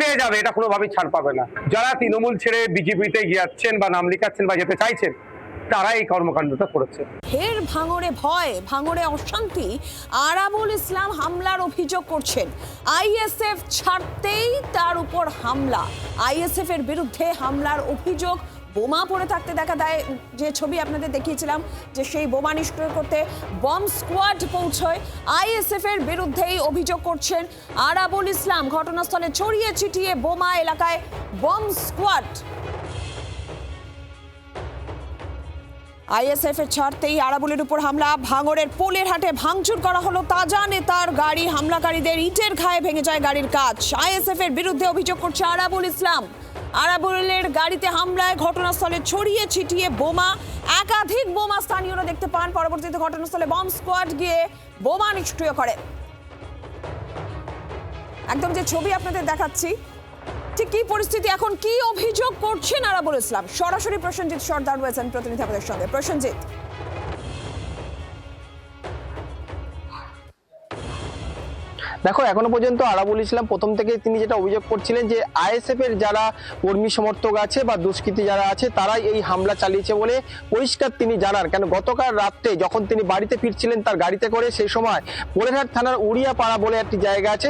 পেয়ে যাবে, এটা কোনোভাবেই ছাড় পাবে না। যারা তৃণমূল ছেড়ে বিজেপিতে যাচ্ছেন বা নাম লিখাচ্ছেন বা যেতে চাইছেন, তারা এই কর্মকাণ্ডটা করেছে। ফের ভাঙড়ে ভয়, ভাঙড়ে অশান্তি। আরাবুল ইসলাম হামলার অভিযোগ করছেন। আইএসএফ ছাড়তেই তার উপর হামলা। আইএসএফ এর বিরুদ্ধে হামলার অভিযোগ। বোমা পড়ে থাকতে দেখা দেয়, যে ছবি আপনাদের দেখিয়েছিলাম, যে সেই বোমা নিষ্ক্রিয় করতে বম স্কোয়াড পৌঁছয়। আইএসএফ এর বিরুদ্ধেই অভিযোগ করছেন আরাবুল ইসলাম। ঘটনাস্থলে ছড়িয়ে ছিটিয়ে বোমা, এলাকায় বম স্কোয়াড। আইএসএফ এর ছাড়তেই আরাবুলের উপর হামলা। ভাঙড়ের পোলের হাটে ভাঙচুর করা হলো তাজা নেতার গাড়ি। হামলাকারীদের ইটের ঘায়ে ভেঙে যায় গাড়ির কাচ। আইএসএফ এর বিরুদ্ধে অভিযোগ করছে আরাবুল ইসলাম। আরাবুলের গাড়িতে হামলায় ঘটনাস্থলে ছড়িয়ে ছিটিয়ে বোমা, একাধিক বোমা স্থানীয়রা দেখতে পান। পরবর্তীতে ঘটনাস্থলে বম স্কোয়াড গিয়ে বোমা নিষ্ক্রিয় করে। একদম যে ছবি আপনাদের দেখাচ্ছি, ঠিক কি পরিস্থিতি, এখন কি অভিযোগ করছেন আরাবুল ইসলাম? সরাসরি প্রসেনজিৎ সর্দার রয়েছেন প্রতিনিধি আমাদের সঙ্গে। প্রসেনজিৎ, দেখো, এখনো পর্যন্ত আরাবুল ইসলাম প্রথম থেকে তিনি যেটা অভিযোগ করছিলেন যে আইএসএফ এর যারা কর্মী সমর্থক আছে বা দুষ্কৃতী যারা আছে তারাই এই হামলা চালিয়েছে বলে পরিষ্কার তিনি জানান। কেন গতকাল রাত্রে যখন তিনি বাড়িতে ফিরছিলেন তার গাড়িতে করে, সেই সময় পোলেরহাট থানার উড়িয়াপাড়া বলে একটি জায়গা আছে,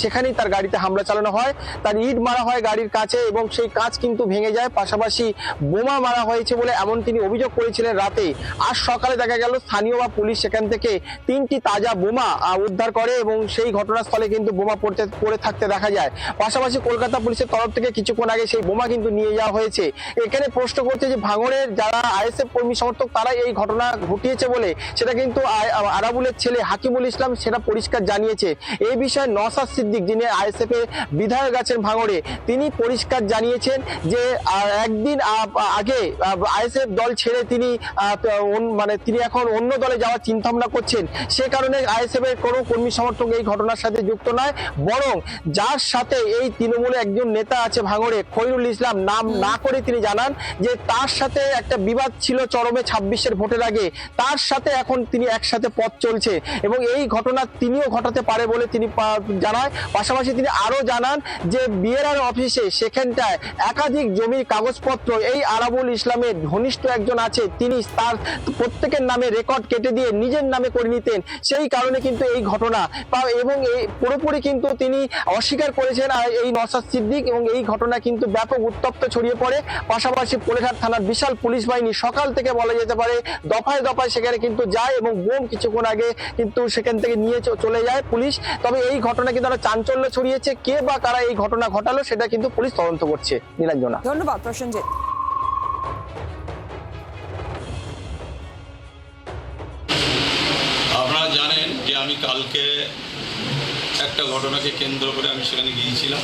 সেখানেই তার গাড়িতে হামলা চালানো হয়। তার ইট মারা হয় গাড়ির কাছে এবং সেই কাঁচ কিন্তু ভেঙে যায়। পাশাপাশি বোমা মারা হয়েছে বলে এমন তিনি অভিযোগ করেছিলেন রাতে। আজ সকালে দেখা গেল স্থানীয় বা পুলিশ সেখান থেকে 3টি তাজা বোমা উদ্ধার করে এবং সেই ঘটনাস্থলে কিন্তু বোমা পড়ে থাকতে দেখা যায়। পাশাপাশি কলকাতা পুলিশের তরফ থেকে কিছুক্ষণ আগে সেই বোমা কিন্তু নিয়ে যাওয়া হয়েছে। এখানে প্রশ্ন করছে যে ভাঙড়ের যারা আইএসএফ কর্মী সমর্থক তারা এই ঘটনা ঘটিয়েছে বলে, সেটা কিন্তু আরাবুলের ছেলে হাকিমুল ইসলাম সেটা পরিষ্কার জানিয়েছে। এই বিষয়ে নওশাদ সিদ্দিক, যিনি আইএসএফ এর বিধায়ক আছেন ভাঙড়ে, তিনি পরিষ্কার জানিয়েছেন যে একদিন আগে আইএসএফ দল ছেড়ে তিনি এখন অন্য দলে যাওয়ার চিন্তা ভাবনা করছেন। সে কারণে আইএসএফ এর কোনো কর্মী সমর্থক এই ঘটনার সাথে যুক্ত নয়, বরং যার সাথে এই তৃণমূলে একজন নেতা আছে ভাঙড়ে, খৈরুল ইসলাম, নাম না করে তিনি জানান যে তার সাথে একটা বিবাদ ছিল চরমে 26-এর ভোটের আগে, তার সাথে এখন তিনি একসাথে পথ চলছে এবং এই ঘটনা তিনিও ঘটাতে পারে বলে তিনি জানায়। পাশাপাশি তিনি আরো জানান যে বিএলআর অফিসে সেখানটায় একাধিক জমির কাগজপত্র এই আরাবুল ইসলামের ঘনিষ্ঠ একজন আছে, তিনি তার প্রত্যেকের নামে রেকর্ড কেটে দিয়ে নিজের নামে করে নিতেন। সেই কারণে কিন্তু এই ঘটনা, এবং এই পুরোপুরি কিন্তু তিনি অস্বীকার করেছেন এই নওশাদ সিদ্দিক, এবং এই ঘটনা কিন্তু ব্যাপক উত্তপ্ত ছড়িয়ে পড়ে। পাশাপাশি পোলেরহাট থানার বিশাল পুলিশ বাহিনী সকাল থেকে বলা যেতে পারে দফায় দফায় সেখানে কিন্তু যায় এবং বোম কিছুক্ষণ আগে কিন্তু সেখান থেকে নিয়ে চলে যায় পুলিশ। তবে এই ঘটনা কিন্তু একটা চাঞ্চল্য ছড়িয়েছে। কে বা কারা এই ঘটনা ঘটালো সেটা কিন্তু পুলিশ তদন্ত করছে। নীলাঞ্জনা, ধন্যবাদ প্রসেনজিৎ। আপনারা জানেন যে আমি কালকে একটা ঘটনাকে কেন্দ্র করে আমি সেখানে গিয়েছিলাম।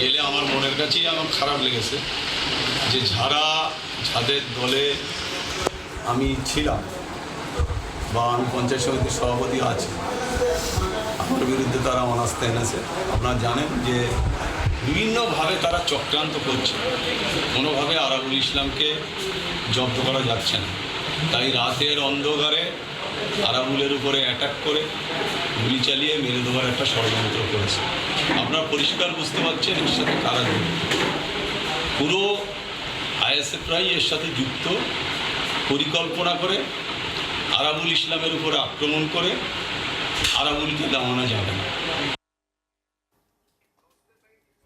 গেলে আমার মনের কাছেই আমার খারাপ লেগেছে যে যাদের দলে আমি ছিলাম বা আমি পঞ্চায়েত সমিতির সভাপতি আছি, আমার বিরুদ্ধে তারা অনাস্থা এনেছে। আপনারা জানেন যে বিভিন্নভাবে তারা চক্রান্ত করছে, কোনোভাবে আরাবুল ইসলামকে জব্দ করা যাচ্ছে না। তাই রাতের অন্ধকারে আরাবুলের উপরে অ্যাটাক করে গুলি চালিয়ে মেরে দেওয়ার একটা ষড়যন্ত্র করেছে। আপনারা পরিষ্কার বুঝতে পারছেন এর সাথে কারা যুক্ত। পুরো আইএসএফরাই এর সাথে যুক্ত, পরিকল্পনা করে আরাবুল ইসলামের উপরে আক্রমণ করে আরাবুলকে দামানো যাবে না।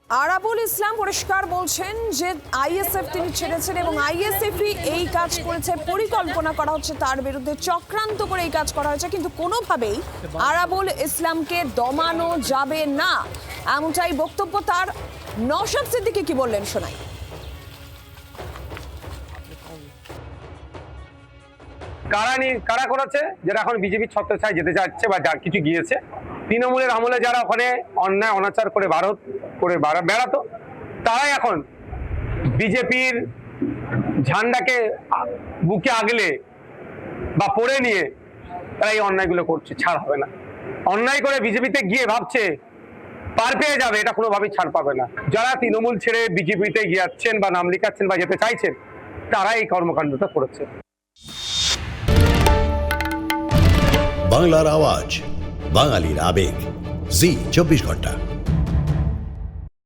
আরাবুল ইসলাম পরিষ্কার বলছেন যে আইএসএফ তিনি ছেড়েছেন এবং আইএসএফই এই কাজ করেছে, পরিকল্পনা করা হচ্ছে তার বিরুদ্ধে, চক্রান্ত করে এই কাজ করা হয়েছে, কিন্তু কোনোভাবেই আরাবুল ইসলামকে দমানো যাবে না, এমনটাই বক্তব্য তার। নওশাদ সিদ্দিকী কি বললেন শোনাই। কারা করেছে, যারা এখন বিজেপির ছত্রছায়ায় যেতে চাচ্ছে বা যার কিছু গিয়েছে, তৃণমূলের আমলে যারা ওখানে অন্যায় অনাচার করে বেড়াতো, তারাই এখন বিজেপির ঝান্ডাকে বুকে আগলে বা পড়ে নিয়ে তারা এই অন্যায়গুলো করছে। ছাড় হবে না। অন্যায় করে বিজেপিতে গিয়ে ভাবছে পার পেয়ে যাবে, এটা কোনোভাবেই ছাড় পাবে না। যারা তৃণমূল ছেড়ে বিজেপিতে যাচ্ছেন বা নাম লিখাচ্ছেন বা যেতে চাইছেন, তারা এই কর্মকাণ্ডটা করেছে। বাংলার আওয়াজ, বাঙালির আবেগ, জি 24 ঘন্টা।